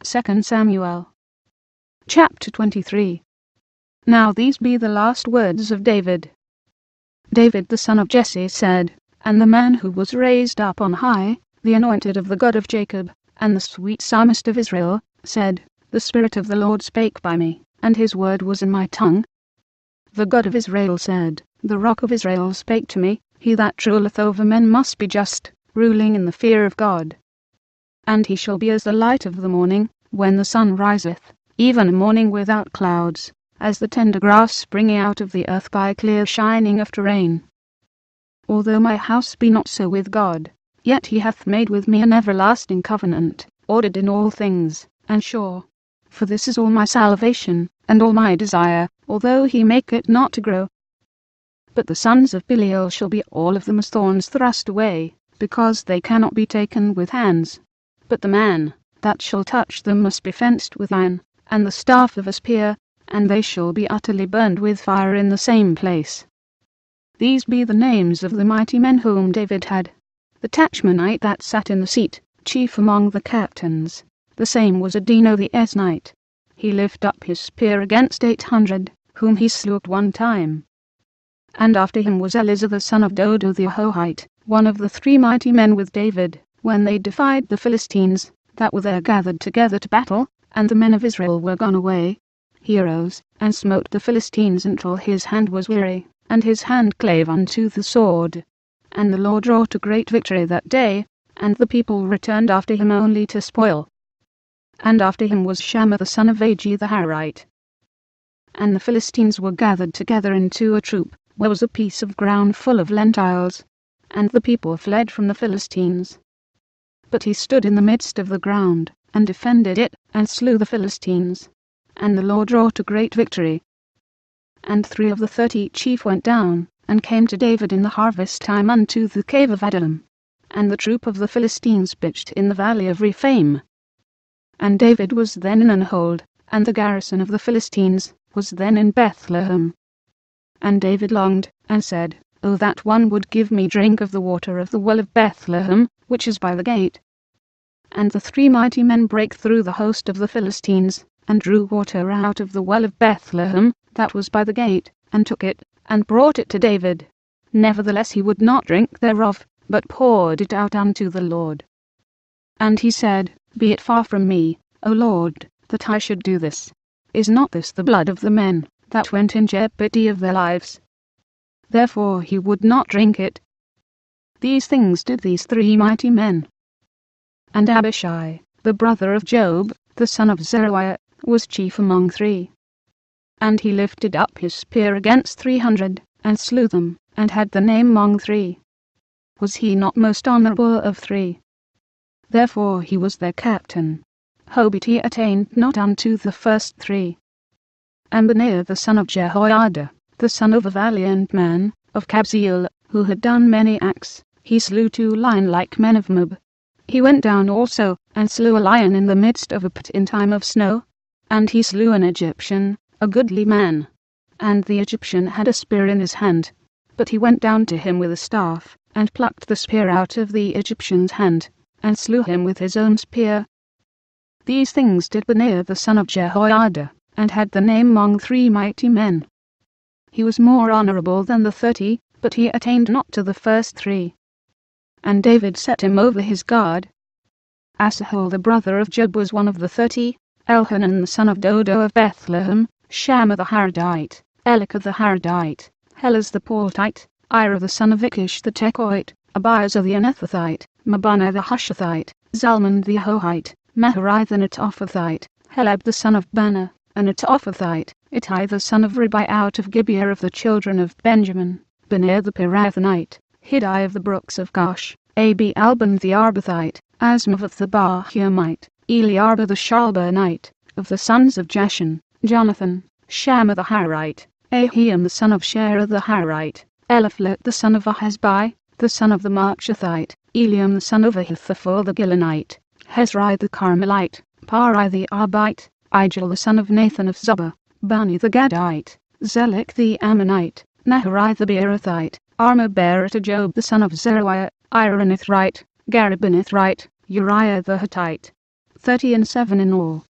2 Samuel. Chapter 23. Now these be the last words of David. David the son of Jesse said, and the man who was raised up on high, the anointed of the God of Jacob, and the sweet psalmist of Israel, said, The Spirit of the Lord spake by me, and his word was in my tongue. The God of Israel said, The Rock of Israel spake to me, he that ruleth over men must be just, ruling in the fear of God. And he shall be as the light of the morning, when the sun riseth, even a morning without clouds, as the tender grass springing out of the earth by clear shining after rain. Although my house be not so with God, yet he hath made with me an everlasting covenant, ordered in all things, and sure. For this is all my salvation, and all my desire, although he make it not to grow. But the sons of Belial shall be all of them as thorns thrust away, because they cannot be taken with hands. But the man that shall touch them must be fenced with iron, and the staff of a spear, and they shall be utterly burned with fire in the same place. These be the names of the mighty men whom David had. The Tachmonite that sat in the seat, chief among the captains, the same was Adino the Esnite. He lift up his spear against 800, whom he slew at one time. And after him was Eleazar the son of Dodo the Ahohite, one of the 3 mighty men with David, when they defied the Philistines, that were there gathered together to battle, and the men of Israel were gone away. He arose, and smote the Philistines until his hand was weary, and his hand clave unto the sword. And the Lord wrought a great victory that day, and the people returned after him only to spoil. And after him was Shammah the son of Agi the Harite. And the Philistines were gathered together into a troop, where was a piece of ground full of lentiles, and the people fled from the Philistines. But he stood in the midst of the ground, and defended it, and slew the Philistines. And the Lord wrought a great victory. And 3 of the 30 chief went down, and came to David in the harvest time unto the cave of Adullam. And the troop of the Philistines pitched in the valley of Rephaim. And David was then in an hold, and the garrison of the Philistines was then in Bethlehem. And David longed, and said, O that one would give me drink of the water of the well of Bethlehem, which is by the gate. And the 3 mighty men brake through the host of the Philistines, and drew water out of the well of Bethlehem, that was by the gate, and took it, and brought it to David. Nevertheless he would not drink thereof, but poured it out unto the Lord. And he said, Be it far from me, O Lord, that I should do this. Is not this the blood of the men that went in jeopardy of their lives? Therefore he would not drink it. These things did these 3 mighty men. And Abishai, the brother of Job, the son of Zeruiah, was chief among 3. And he lifted up his spear against 300, and slew them, and had the name among 3. Was he not most honourable of 3? Therefore he was their captain. Howbeit he attained not unto the first 3. And Benaiah the son of Jehoiada, the son of a valiant man, of Kabzeel, who had done many acts, he slew 2 lion-like men of Moab. He went down also, and slew a lion in the midst of a pit in time of snow. And he slew an Egyptian, a goodly man. And the Egyptian had a spear in his hand. But he went down to him with a staff, and plucked the spear out of the Egyptian's hand, and slew him with his own spear. These things did Benaiah the son of Jehoiada, and had the name among 3 mighty men. He was more honourable than the 30, but he attained not to the first 3. And David set him over his guard. Asahel the brother of Job was one of the 30, Elhanan the son of Dodo of Bethlehem, Shammah the Haradite, Elika the Haradite, Helez the Paltite, Ira the son of Ikish the Tekoite, Abiezer the Anethothite, Mabunah the Hushathite, Zalmon the Ahohite, Maharai the Netophathite, Helab the son of Bana, a Netophathite, Ittai the son of Ribai out of Gibeah of the children of Benjamin, Benaiah the Pirathonite, Hiddai of the brooks of Gosh, Abi Alban the Arbathite, Asmaveth the Barhumite, Eliarba the Shalbonite, of the sons of Jashan, Jonathan, Shammah the Harite, Ahiam the son of Sherah the Harite, Eliphalet the son of Ahasbai, the son of the Marchathite, Eliam the son of Ahithophel the Gilonite, Hezrai the Carmelite, Parai the Arbite, Igel the son of Nathan of Zobah, Bani the Gadite, Zelek the Ammonite, Naharai the Beerothite, armor-bearer to Job the son of Zeruiah, Ironithrite, Garibanithrite, Uriah the Hittite, 30 and 7 in all.